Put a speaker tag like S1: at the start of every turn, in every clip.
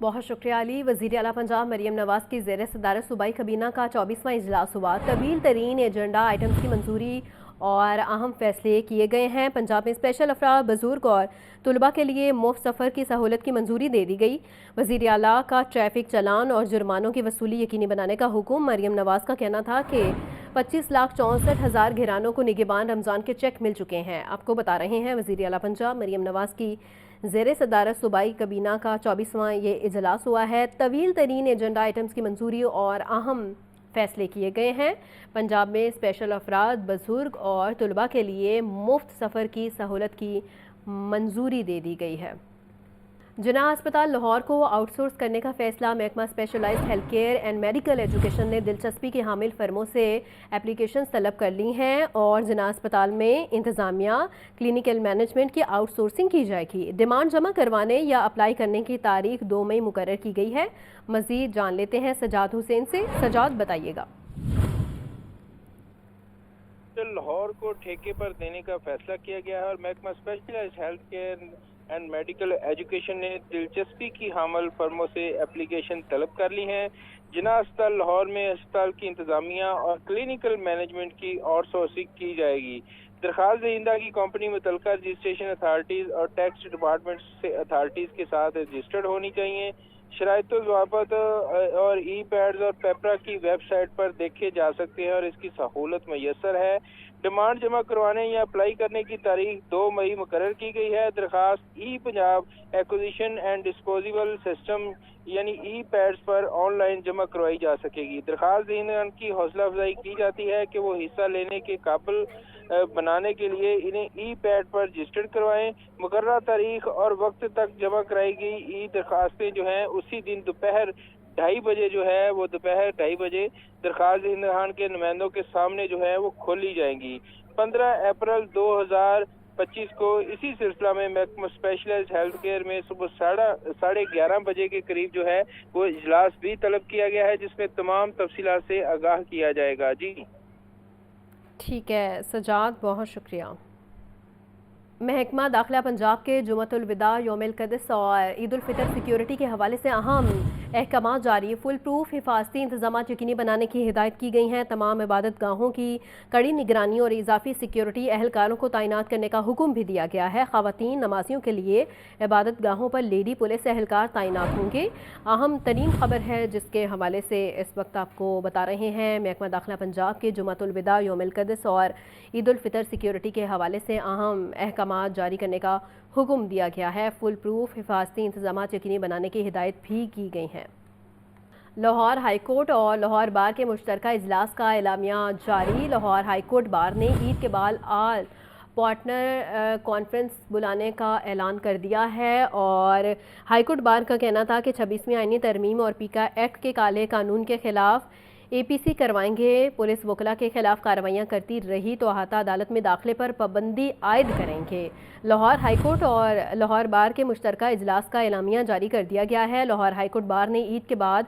S1: बहुत शुक्रिया अली। वज़ीर आला पंजाब मरियम नवाज़ की ज़ेर सदारत सूबाई काबीना का 24वां इजलास हुआ। तवील तरीन एजेंडा आइटम्स की मंजूरी और अहम फैसले किए गए हैं। पंजाब में स्पेशल अफराद, बुजुर्ग और तुलबा के लिए मुफ्त सफ़र की सहूलत की मंजूरी दे दी गई। वज़ीर आला का ट्रैफिक चालान और जुर्मानों की वसूली यकीनी बनाने का हुक्म। मरियम नवाज़ का कहना था कि 25,64,000 घरानों को निगहबान रमज़ान के चेक मिल चुके हैं। आपको बता रहे हैं वज़ीर आला पंजाब मरियम नवाज़ की ज़ेर सदारत सूबाई काबीना का 24वां ये इजलास हुआ है। तवील तरीन एजेंडा आइटम्स की मंजूरी और अहम फैसले किए गए हैं। पंजाब में स्पेशल अफराद, बुजुर्ग और तुलबा के लिए मुफ्त सफ़र की सहूलत की मंजूरी दे दी गई है। जिना अस्पताल लाहौर को आउटसोर्स करने का फैसला। महकमा specialised health care and medical education ने दिलचस्पी के हामिल फर्मों से एप्लीकेशन तलब कर ली हैं और जिना अस्पताल में इंतज़ामिया क्लिनिकल मैनेजमेंट की आउटसोर्सिंग की जाएगी। डिमांड जमा करवाने या अप्लाई करने की तारीख 2 मई मुकर्रर की गई है। मज़ीद जान लेते हैं सजाद हुसैन से। सजाद, बताइएगा।
S2: लाहौर को ठेके पर देने का फैसला किया गया है और महकमा specialised health care and medical education ने दिलचस्पी की हामिल फर्मों से एप्लीकेशन तलब कर ली है। जिना अस्पताल लाहौर में अस्पताल की इंतजामिया और क्लिनिकल मैनेजमेंट की आउटसोर्सिंग की जाएगी। दरखास्त दहिंदा की कंपनी मुतल्लिका रजिस्ट्रेशन अथॉरिटीज़ और टैक्स डिपार्टमेंट से अथॉरिटीज़ के साथ रजिस्टर्ड होनी चाहिए। शराइत ज़वाबत और ई पैड्स और पेपरा की वेबसाइट पर देखे जा सकते हैं और इसकी सहूलत मैसर है। डिमांड जमा करवाने या अप्लाई करने की तारीख 2 मई मुकर्रर की गई है। दरखास्त e Punjab acquisition and disposable system यानी ई पैड्स पर ऑनलाइन जमा करवाई जा सकेगी। दरखास्त देने की हौसला अफजाई की जाती है कि वो हिस्सा लेने के काबिल बनाने के लिए इन्हें ई पैड पर रजिस्टर्ड करवाएं। मुकर्ररा तारीख और वक्त तक जमा कराई गई ई दरखास्तें जो हैं उसी दिन दोपहर 2:30 बजे जो है वो दोपहर 2:30 बजे दरखास्त दहिंदगान के नुमाइंदों के सामने जो है वो खोली जाएंगी। 15 अप्रैल 2025 को इसी सिलसिला में महकमा स्पेशलाइज्ड हेल्थ केयर में सुबह 11:30 बजे के करीब जो है वो इजलास भी तलब किया गया है, जिसमें तमाम तफसीलात से आगाह किया जाएगा। जी
S1: ठीक है सजाद, बहुत शुक्रिया। महकमा दाखिला पंजाब के जुमतुल विदा, यौमुल क़द्स और ईद उल फितर सिक्योरिटी के हवाले से अहम अहकाम जारी। फुल प्रूफ हिफाजती इंतजाम यकीनी बनाने की हिदायत की गई हैं। तमाम इबादत गाहों की कड़ी निगरानी और इजाफी सिक्योरिटी एहलकारों को तैनात करने का हुक्म भी दिया गया है। ख़वातीन नमाजियों के लिए इबादत गाहों पर लेडी पुलिस एहलकार तैनात होंगे। अहम तरीन खबर है जिसके हवाले से इस वक्त आपको बता रहे हैं। महकमा दाखिला पंजाब के जुमतुल विदा, यौमुल क़द्स और ईद उल फितर सिक्योरिटी के हवाले से अहम अहकाम जारी करने का हुक्म दिया गया है। फुल प्रूफ हिफाजती इंतजाम यकीनी बनाने की हिदायत भी की गई है। लाहौर हाईकोर्ट और लाहौर बार के मुश्तरका इजलास का एलामिया जारी। लाहौर हाईकोर्ट बार ने ईद के बाद आल पार्टनर कॉन्फ्रेंस बुलाने का ऐलान कर दिया है और हाईकोर्ट बार का कहना था कि 26वीं आईनी तरमीम और पीका एक्ट के काले कानून के खिलाफ APC करवाएंगे। पुलिस वकला के खिलाफ कार्रवाइयाँ करती रही तो अहाता अदालत में दाखिले पर पाबंदी आयद करेंगे। लाहौर हाईकोर्ट और लाहौर बार के मुश्तरका इजलास का एलामिया जारी कर दिया गया है। लाहौर हाईकोर्ट बार ने ईद के बाद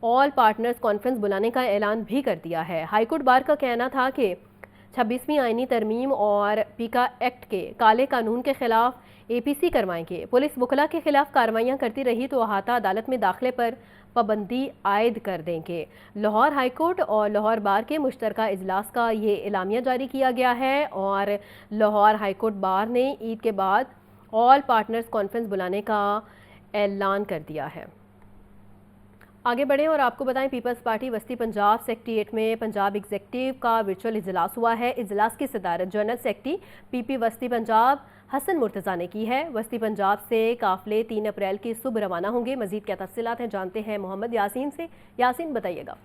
S1: ऑल पार्टनर्स कॉन्फ्रेंस बुलाने का ऐलान भी कर दिया है। हाईकोर्ट बार का कहना था कि 26वीं आईनी तरमीम और पीका एक्ट के काले कानून के खिलाफ APC करवाएंगे। पुलिस वकला के खिलाफ कार्रवाइयाँ करती रही तो अहाता अदालत में दाखिले पर पाबंदी आयद कर देंगे। लाहौर हाईकोर्ट और लाहौर बार के मुश्तरका इजलास का ये एलामिया जारी किया गया है और लाहौर हाईकोर्ट बार ने ईद के बाद ऑल पार्टनर्स कॉन्फ्रेंस बुलाने का ऐलान कर दिया है। आगे बढ़ें और आपको बताएं, पीपल्स पार्टी वस्ती पंजाब सेक्रेटेरिएट में पंजाब एग्जीक्यूटिव का वर्चुअल इजलास हुआ है। इजलास की सदारत जनरल सेक्रेटरी PP वस्ती पंजाब हसन मुर्तज़ा ने की है। वस्ती पंजाब से काफिले 3 अप्रैल की सुबह रवाना होंगे। मजीद क्या तफसीलात हैं जानते हैं मोहम्मद यासीन से। यासीन, बताइएगा।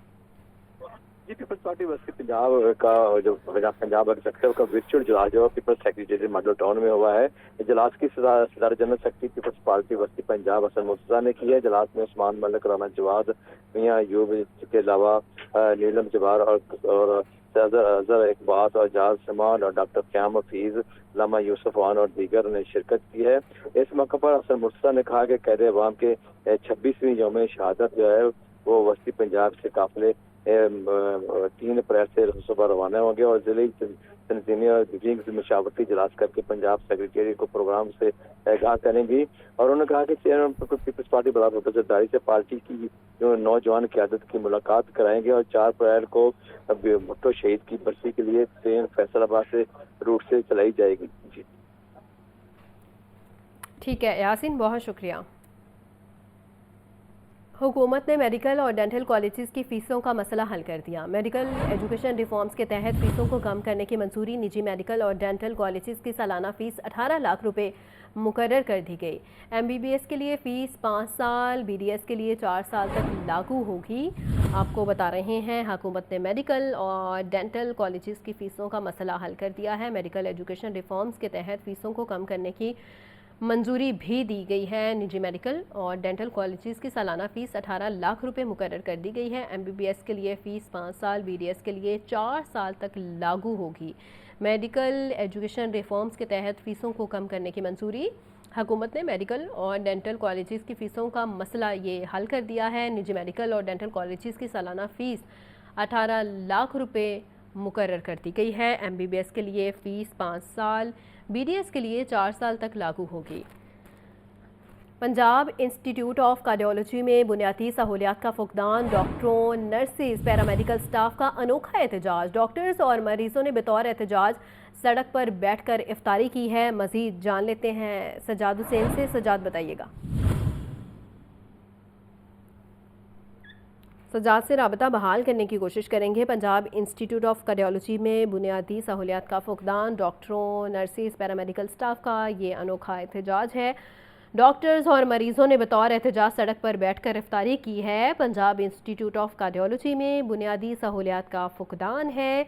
S3: जी, पीपल्स पार्टी वस्ती पंजाब का जो पंजाब एग्जीक्यूटिव का वर्चुअल इजलास जो पीपल्स सेक्रेटेरिएट मॉडल टाउन में हुआ है। इजलास की सदारत जनरल सेक्रेटरी पीपल्स पार्टी वस्ती पंजाब हसन मुर्तज़ा ने की है। इजलास में उस्मान मलिक, राना जवाद, मियां अयूब के अलावा नीलम जवार और अजहर इकबाल और जाज समान और डॉक्टर क़याम हफीज, लामा यूसुफ वान और दीगर ने शिरकत की है। इस मौके पर हसन मुर्तज़ा ने कहा कि कैद अवाम के 26वीं यौम शहादत जो है وہ وسطی پنجاب سے قافلے 3 اپریل سے صبح روانہ ہوں گے اور ضلعی تنظیمی اور دیگر مشاورتی اجلاس کر کے پنجاب سیکریٹریٹ کو پروگرام سے آگاہ کریں گی. اور انہوں نے کہا کہ چیئرمین پیپلز پارٹی بلال بھٹو زرداری سے پارٹی کی جو نوجوان قیادت کی ملاقات کرائیں گے اور 4 اپریل کو بھٹو شہید کی برسی کے لیے ٹرین فیصل آباد سے روٹ سے چلائی جائے گی. جی
S1: ٹھیک ہے یاسین، بہت شکریہ. حکومت نے میڈیکل اور ڈینٹل کالجز کی فیسوں کا مسئلہ حل کر دیا. میڈیکل ایجوکیشن ریفارمز کے تحت فیسوں کو کم کرنے کی منظوری. نجی میڈیکل اور ڈینٹل کالجز کی سالانہ فیس 18 لاکھ روپے مقرر کر دی گئی. MBBS کے لیے فیس 5 سال، BDS کے لیے 4 سال تک لاگو ہوگی. آپ کو بتا رہے ہیں حکومت نے میڈیکل اور ڈینٹل کالجز کی فیسوں کا مسئلہ حل کر دیا ہے. میڈیکل ایجوکیشن ریفارمز کے تحت فیسوں کو کم کرنے کی منظوری بھی دی گئی ہے. نجی میڈیکل اور ڈینٹل کالجز کی سالانہ فیس 18 لاکھ روپے مقرر کر دی گئی ہے. MBBS کے لیے فیس 5 سال، BDS کے لیے 4 سال تک لاگو ہوگی. میڈیکل ایجوکیشن ریفارمز کے تحت فیسوں کو کم کرنے کی منظوری. حکومت نے میڈیکل اور ڈینٹل کالجز کی فیسوں کا مسئلہ یہ حل کر دیا ہے. نجی میڈیکل اور ڈینٹل کالجز کی سالانہ فیس 18 لاکھ روپے مقرر کر دی گئی ہے. MBBS کے لیے فیس 5 سال، BDS کے لیے 4 سال تک لاگو ہوگی. پنجاب انسٹیٹیوٹ آف کارڈیالوجی میں بنیادی سہولیات کا فقدان. ڈاکٹروں، نرسز، پیرامیڈیکل سٹاف کا انوکھا احتجاج. ڈاکٹرز اور مریضوں نے بطور احتجاج سڑک پر بیٹھ کر افطاری کی ہے. مزید جان لیتے ہیں سجاد حسین سے. سجاد بتائیے گا. سجاد سے رابطہ بحال کرنے کی کوشش کریں گے. پنجاب انسٹیٹیوٹ آف کارڈیالوجی میں بنیادی سہولیات کا فقدان. ڈاکٹروں، نرسز، پیرامیڈیکل سٹاف کا یہ انوکھا احتجاج ہے. ڈاکٹرز اور مریضوں نے بطور احتجاج سڑک پر بیٹھ کر افطاری کی ہے. پنجاب انسٹیٹیوٹ آف کارڈیالوجی میں بنیادی سہولیات کا فقدان ہے.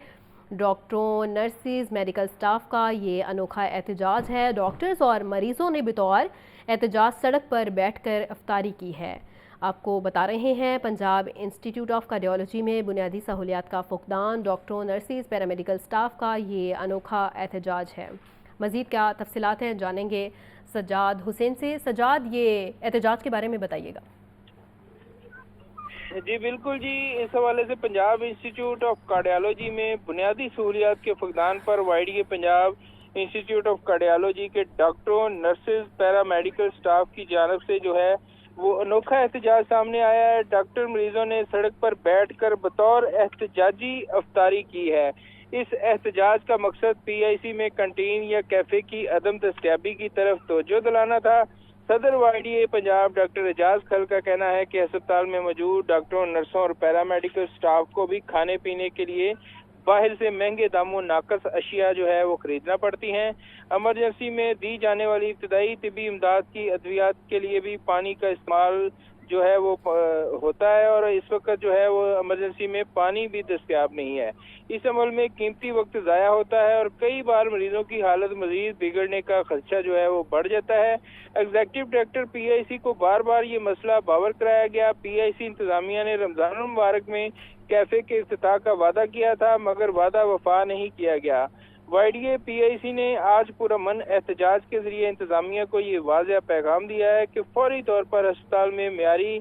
S1: ڈاکٹروں، نرسز، میڈیکل سٹاف کا یہ انوکھا احتجاج ہے. ڈاکٹرز اور مریضوں نے بطور احتجاج سڑک پر بیٹھ کر افطاری کی ہے. آپ کو بتا رہے ہیں پنجاب انسٹیٹیوٹ آف کارڈیالوجی میں بنیادی سہولیات کا فقدان. ڈاکٹروں، نرسز، پیرامیڈیکل سٹاف کا یہ انوکھا احتجاج ہے. مزید کیا تفصیلات ہیں جانیں گے سجاد حسین سے. سجاد، یہ احتجاج کے بارے میں بتائیے گا.
S2: جی بالکل جی، اس حوالے سے پنجاب انسٹیٹیوٹ آف کارڈیالوجی میں بنیادی سہولیات کے فقدان پر YDA Punjab institute of cardiology کے ڈاکٹروں، نرسز، پیرامیڈیکل سٹاف کی جانب سے جو ہے وہ انوکھا احتجاج سامنے آیا ہے. ڈاکٹر مریضوں نے سڑک پر بیٹھ کر بطور احتجاجی افطاری کی ہے. اس احتجاج کا مقصد PIC میں کنٹین یا کیفے کی عدم دستیابی کی طرف توجہ دلانا تھا. صدر YDA پنجاب ڈاکٹر اعجاز کھل کا کہنا ہے کہ ہسپتال میں موجود ڈاکٹروں، نرسوں اور پیرامیڈیکل سٹاف کو بھی کھانے پینے کے لیے باہر سے مہنگے داموں ناقص اشیاء جو ہے وہ خریدنا پڑتی ہیں. ایمرجنسی میں دی جانے والی ابتدائی طبی امداد کی ادویات کے لیے بھی پانی کا استعمال جو ہے وہ ہوتا ہے اور اس وقت جو ہے وہ ایمرجنسی میں پانی بھی دستیاب نہیں ہے. اس عمل میں قیمتی وقت ضائع ہوتا ہے اور کئی بار مریضوں کی حالت مزید بگڑنے کا خدشہ جو ہے وہ بڑھ جاتا ہے. ایگزیکٹو ڈائریکٹر PIC کو بار بار یہ مسئلہ باور کرایا گیا. PIC انتظامیہ نے رمضان المبارک میں کیفے کے افتتاح کا وعدہ کیا تھا مگر وعدہ وفا نہیں کیا گیا. YDA PIC نے آج پرامن احتجاج کے ذریعے انتظامیہ کو یہ واضح پیغام دیا ہے کہ فوری طور پر ہسپتال میں معیاری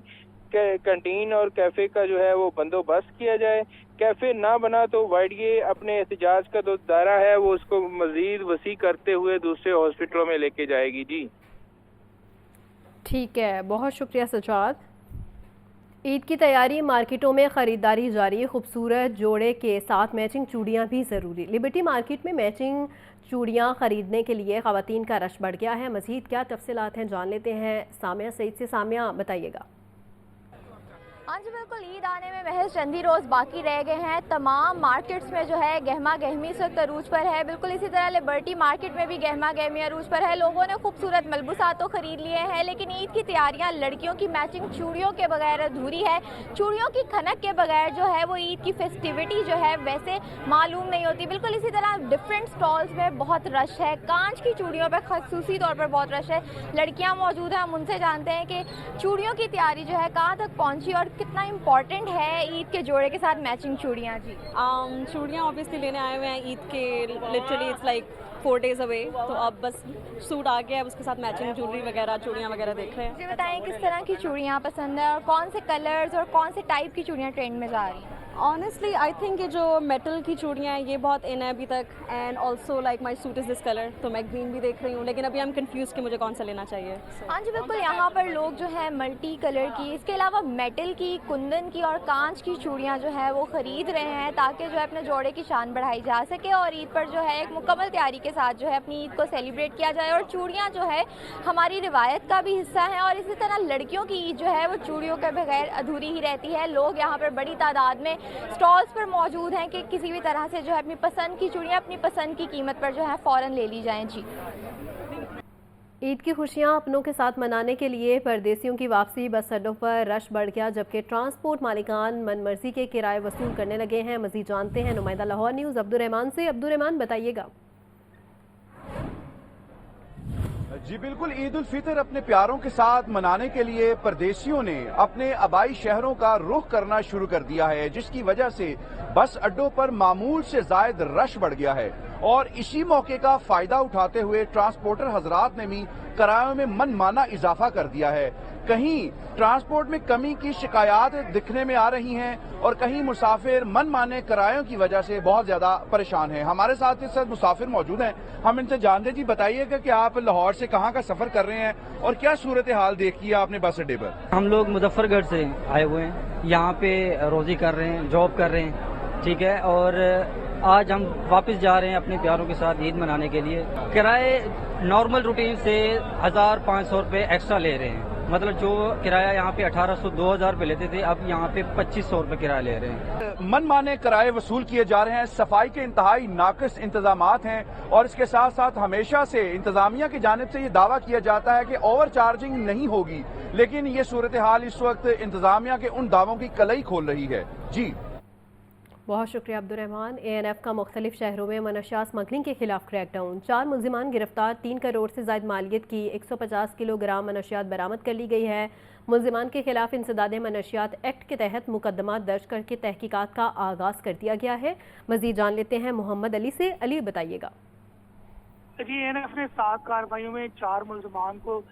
S2: کنٹین اور کیفے کا جو ہے وہ بندوبست کیا جائے. کیفے نہ بنا تو YDA اپنے احتجاج کا جو دائرہ ہے وہ اس کو مزید وسیع کرتے ہوئے دوسرے ہاسپٹلوں میں لے کے جائے گی. جی
S1: ٹھیک ہے، بہت شکریہ سجاد. عید کی تیاری، مارکیٹوں میں خریداری جاری. خوبصورت جوڑے کے ساتھ میچنگ چوڑیاں بھی ضروری. لبرٹی مارکیٹ میں میچنگ چوڑیاں خریدنے کے لیے خواتین کا رش بڑھ گیا ہے. مزید کیا تفصیلات ہیں جان لیتے ہیں سامیہ سعید سے. سامیہ بتائیے گا.
S4: ہاں جی بالکل، عید آنے میں محض چند ہی روز باقی رہ گئے ہیں. تمام مارکیٹس میں جو ہے گہما گہمی اس وقت عروج پر ہے. بالکل اسی طرح لبرٹی مارکیٹ میں بھی گہما گہمی عروج پر ہے. لوگوں نے خوبصورت ملبوسات تو خرید لیے ہیں لیکن عید کی تیاریاں لڑکیوں کی میچنگ چوڑیوں کے بغیر ادھوری ہے. چوڑیوں کی کھنک کے بغیر جو ہے وہ عید کی فیسٹیوٹی جو ہے ویسے معلوم نہیں ہوتی. بالکل اسی طرح ڈفرینٹ سٹالز میں بہت رش ہے. کانچ کی چوڑیوں پہ خصوصی طور پر بہت رش ہے. لڑکیاں موجود ہیں، ہم ان سے جانتے ہیں کہ چوڑیوں کی تیاری جو ہے کہاں تک پہنچی اور کتنا امپورٹنٹ ہے عید کے جوڑے کے ساتھ میچنگ چوڑیاں. جی
S5: چوڑیاں obviously لینے آئے ہوئے ہیں عید کے. literally it's like 4 days away, तो अब बस सूट आ गया है, उसके साथ मैचिंग ज्वेलरी वगैरह, चूड़ियाँ वगैरह देख रहे हैं।
S4: मुझे बताएं किस तरह की चूड़ियाँ पसंद है और कौन से कलर्स और कौन से टाइप की चूड़ियाँ ट्रेंड में जा रही हैं?
S5: ऑनेस्टली आई थिंक ये जो मेटल की चूड़ियाँ हैं ये बहुत इन है अभी तक, and also like my suit is this colour, तो मैं ग्रीन भी देख रही हूँ, लेकिन अभी आई एम कन्फ्यूज कि मुझे कौन सा लेना चाहिए।
S4: हाँ जी बिल्कुल, यहाँ पर लोग जो है मल्टी कलर की, इसके अलावा मेटल की, कुंदन की और कांच की चूड़ियाँ जो है वो ख़रीद रहे हैं ताकि जो है अपने जोड़े की शान बढ़ाई जा सके और ईद पर जो है एक मुकम्मल तैयारी के साथ जो है अपनी ईद को सेलिब्रेट किया जाए। और चूड़ियाँ जो है हमारी रिवायत का भी हिस्सा है और इसी तरह लड़कियों की ईद जो है वो चूड़ियों के बगैर अधूरी ही रहती है। लोग यहाँ पर बड़ी तादाद में स्टॉल्स पर मौजूद हैं कि किसी भी तरह से जो है अपनी पसंद की चूड़ियाँ अपनी पसंद की कीमत पर जो है फ़ौरन ले ली जाएं। जी,
S1: ईद की खुशियां अपनों के साथ मनाने के लिए परदेसियों की वापसी बस अड्डों पर रश बढ़ गया, जबकि ट्रांसपोर्ट मालिकान मनमर्जी के किराए वसूल करने लगे हैं। मजीद जानते हैं नुमाइंदा लाहौर न्यूज़ अब्दुर्रहमान से। अब्दुर्रहमान, बताइएगा।
S6: जी बिल्कुल, ईद उल फितर अपने प्यारों के साथ मनाने के लिए परदेशियों ने अपने आबाई शहरों का रुख करना शुरू कर दिया है, जिसकी वजह से बस अड्डों पर मामूल से जायद रश बढ़ गया है। और इसी मौके का फायदा उठाते हुए ट्रांसपोर्टर हजरात ने भी किरायों में मनमाना इजाफा कर दिया है। कहीं ट्रांसपोर्ट में कमी की शिकायत दिखने में आ रही हैं और कहीं मुसाफिर मनमाने किरायों की वजह से बहुत ज्यादा परेशान हैं। हमारे साथ इस वक्त मुसाफिर मौजूद हैं, हम इनसे जानते जी, बताइएगा कि आप लाहौर से कहाँ का सफर कर रहे हैं और क्या सूरत हाल देखी है आपने बस अड्डे पर?
S7: हम लोग मुजफ्फरगढ़ से आए हुए हैं, यहाँ पे रोजी कर रहे हैं, जॉब कर रहे हैं, ठीक है, और आज हम वापस जा रहे हैं अपने प्यारों के साथ ईद मनाने के लिए। किराए नॉर्मल रूटीन से 1500 रुपये एक्स्ट्रा ले रहे हैं, मतलब जो किराया यहाँ पे 1800-2000 रुपये लेते थे, अब यहाँ पे 2500 रुपये किराया ले रहे हैं।
S6: मनमाने किराए वसूल किए जा रहे हैं, सफाई के इंतहाई नाकिस इंतजामात हैं और इसके साथ साथ हमेशा से इंतजामिया की जानिब से ये दावा किया जाता है कि ओवर चार्जिंग नहीं होगी, लेकिन ये सूरत हाल इस वक्त इंतजामिया के उन दावों की कलई खोल रही है। जी
S1: बहुत शुक्रिया अब्दुर्रहमान। ANF का मुख्तलिफ शहरों में मनशियात स्मगलिंग के खिलाफ क्रैकडाउन, 4 मुलजिमान गिरफ्तार, 3 करोड़ से ज़ायद मालियत की 150 किलोग्राम मनशियात बरामद कर ली गई है। मुलजिमान के खिलाफ इंसदाद मनशियात एक्ट के तहत मुकदमा दर्ज करके तहकीकात का आगाज़ कर दिया गया है। मज़ीद जान लेते हैं मोहम्मद अली से। अली, बताइएगा।
S8: जी, ANF ने 7 कार्रवाइयों में 4 मुलजमान को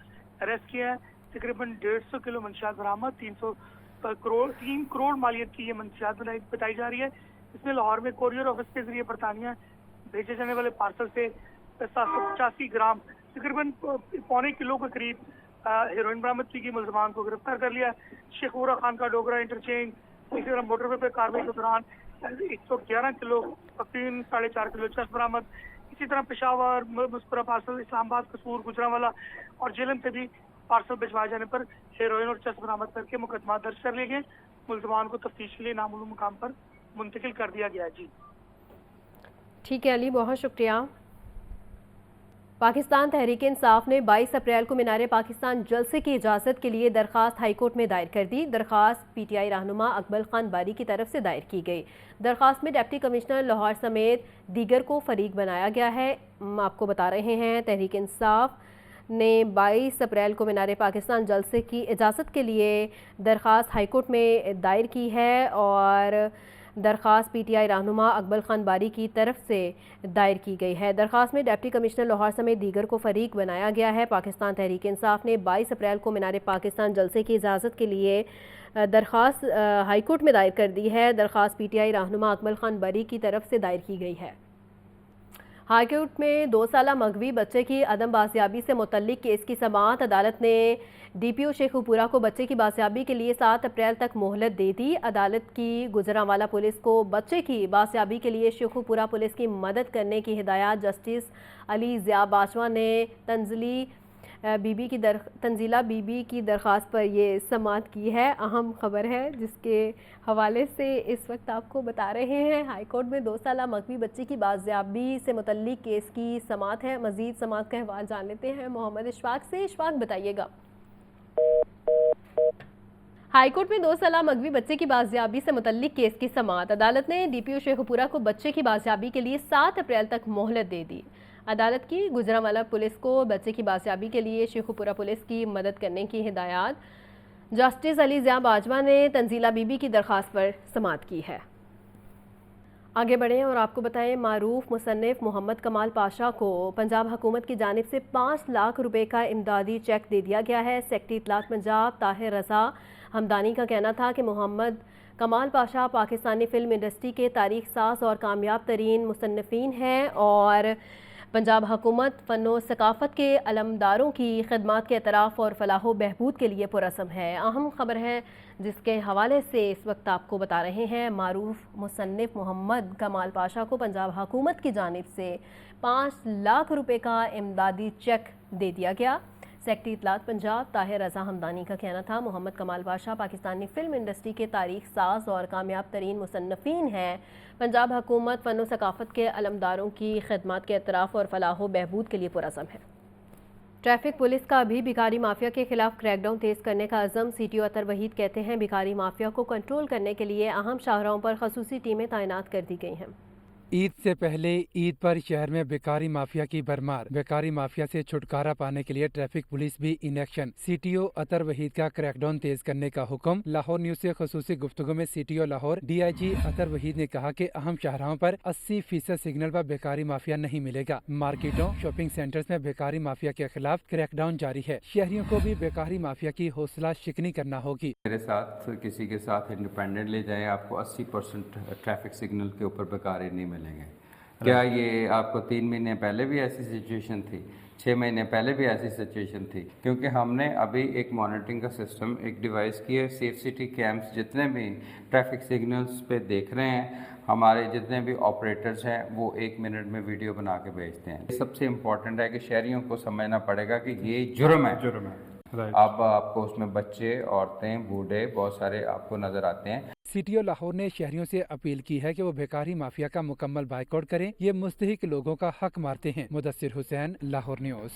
S8: अरेस्ट किया है। तकरीबन 150 किलो मंशियात बरामद, 3 करोड़ मालियत की ये मंशियात बताई जा रही है। इसमें लाहौर में कोरियर ऑफिस के जरिए बरतानिया भेजे जाने वाले पार्सल से 785 ग्राम तकरीबन 1.25 किलो के करीब हेरोइन बरामद की गई। मुलजमान को गिरफ्तार कर लिया। शेखपुरा खान का डोगरा इंटरचेंज, इसी तरह मोटरवे पर कार्रवाई के दौरान 111 किलो तकरीबन 4.5 किलो चरस बरामद। इसी तरह पेशावर, मुस्कुरा पार्सल, इस्लामाबाद, कसूर, गुजरांवाला और जेलम से भी पार्सल भिजवाए जाने पर हेरोइन और चरस बरामद करके मुकदमा दर्ज कर लिए गए। मुलजमान को तफ्तीश के लिए नामालूम मुकाम पर मुंतकिल कर दिया गया। जी
S1: ठीक है अली, बहुत शुक्रिया। पाकिस्तान तहरीक इंसाफ ने 22 अप्रैल को मीनार पाकिस्तान जलसे की इजाज़त के लिए दरख्वास्त हाईकोर्ट में दायर कर दी। दरख्वास्त PTI रहनुमा अकबल खान बारी की तरफ से दायर की गई। दरख्वास्त में डिप्टी कमिश्नर लाहौर समेत दीगर को फरीक बनाया गया है। आपको बता रहे हैं तहरीक इंसाफ ने 22 अप्रैल को मीनार पाकिस्तान जलसे की इजाज़त के लिए दरख्वास्त हाईकोर्ट में दायर की है और दरख्वास्त PTI रहनुमा अकबल खान बारी की तरफ से दायर की गई है। दरख्वास्त में डिप्टी कमिश्नर लाहौर समेत दीगर को फरीक बनाया गया है। पाकिस्तान तहरीक इंसाफ ने 22 अप्रैल को मीनार पाकिस्तान जलसे की इजाज़त के लिए दरख्वास्त हाईकोर्ट में दायर कर दी है। दरख्वास्त PTI रहनुमा अकबल खान बारी की तरफ से दायर की गई है। हाईकोर्ट में 2 साला मगवी बच्चे की अदम बाजियाबी से मुतल्लिक केस की समाअत अदालत ने DPO शेखुपुरा को बच्चे की बाजियाबी के लिए 7 अप्रैल तक मोहलत दे दी। अदालत की गुजरांवाला पुलिस को बच्चे की बाजियाबी के लिए शेखुपुरा पुलिस की मदद करने की हिदायत जस्टिस अली ज़िया बाजवा ने तंजीला बीबी की दरख्वास्त पर ये समाअत की है। अहम खबर है जिसके हवाले से इस वक्त आपको बता रहे हैं। हाईकोर्ट में 2 साला मगवी बच्ची की बाजियाबी से मुतल्लिक केस की समाअत है। मजीद समाअत का अहवाल जान लेते हैं मोहम्मद इशफाक से। इशफाक, बताइएगा। हाईकोर्ट में 2 साला मगवी बच्चे की बाजियाबी से मुतल्लिक केस की समाअत। अदालत ने DPO शेखुपुरा को बच्चे की बाजियाबी के लिए 7 अप्रैल तक मोहलत दे दी। अदालत की गुजरांवाला पुलिस को बच्चे की बाजियाबी के लिए शेखुपुरा पुलिस की मदद करने की हिदायत जस्टिस अली ज़िया बाजवा ने तंजीला बीबी की दरख्वास्त पर समाअत की है। आगे बढ़ें और आपको बताएं, मारूफ मुसन्निफ मोहम्मद कमाल पाशा को पंजाब हुकूमत की जानिब से 5 लाख रुपए का इमदादी चेक दे दिया गया है। सेक्रेटरी इत्तलात पंजाब ताहिर रज़ा हमदानी का कहना था कि मोहम्मद कमाल पाशा पाकिस्तानी फ़िल्म इंडस्ट्री के तारीख साज और कामयाब तरीन मुसन्निफीन हैं और पंजाब हुकूमत फ़नो सकाफ़त के अलमदारों की खिदमत के एतराफ़ और फलाह बहबूद के लिए पुरअज़्म है। अहम खबर है जिसके हवाले से इस वक्त आपको बता रहे हैं। मारूफ मुसन्निफ मोहम्मद कमाल पाशा को पंजाब हुकूमत की जानिब से 5 लाख रुपए का इमदादी चेक दे दिया गया। सेक्रेटरी इत्तलात पंजाब ताहिर रज़ा हमदानी का कहना था मोहम्मद कमाल पाशा पाकिस्तानी फ़िल्म इंडस्ट्री के तारीख साज और कामयाब तरीन मुसन्निफीन हैं। पंजाब हुकूमत फ़नो सकाफ़त के अलमदारों की खिदमत के एतराफ़ और फलाह बहबूद के लिए पुरअज़्म है। ट्रैफिक पुलिस का भी भिखारी माफिया के खिलाफ क्रैकडाउन तेज़ करने का अज़म। CTO अतर वहीद कहते हैं भिखारी माफिया को कंट्रोल करने के लिए अहम शाहराहों पर खसूसी टीमें तैनात कर दी गई हैं।
S9: ईद से पहले ईद पर शहर में बेकारी माफिया की भरमार। बेकारी माफिया से छुटकारा पाने के लिए ट्रैफिक पुलिस भी इन एक्शन। CTO अतर वहीद का क्रैकडाउन तेज करने का हुक्म। लाहौर न्यूज से खसूसी गुफ्तगू में CTO लाहौर DIG अतर वहीद ने कहा कि अहम शाहराहों पर 80% सिग्नल पर बेकारी माफिया नहीं मिलेगा। मार्केटों शॉपिंग सेंटर्स में बेकारी माफिया के खिलाफ क्रैकडाउन जारी है। शहरियों को भी बेकारी माफिया की हौसला शिकनी करना होगी।
S10: मेरे साथ किसी के साथ इंडिपेंडेंट ले जाएं, आपको 80% ट्रैफिक सिग्नल के ऊपर बेकारी नहीं मिलेंगे। क्या ये आपको 3 महीने पहले भी ऐसी सिचुएशन थी? 6 महीने पहले भी ऐसी सिचुएशन थी? क्योंकि हमने अभी एक मॉनिटरिंग का सिस्टम, एक डिवाइस की है। सेफ सिटी कैम्प्स जितने भी ट्रैफिक सिग्नल्स पे देख रहे हैं, हमारे जितने भी ऑपरेटर्स हैं वो 1 मिनट में वीडियो बना के भेजते हैं। सबसे इम्पोर्टेंट है कि शहरियों को समझना पड़ेगा कि ये जुर्म है। अब आपको उसमें बच्चे, औरतें, बूढ़े बहुत सारे आपको नजर आते हैं।
S9: CTO लाहौर ने शहरियों से अपील की है कि वो बेकारी माफिया का मुकम्मल बाइकआउट करें। ये मुस्तहिक लोगों का हक मारते हैं। मुदस्सिर हुसैन, लाहौर न्यूज।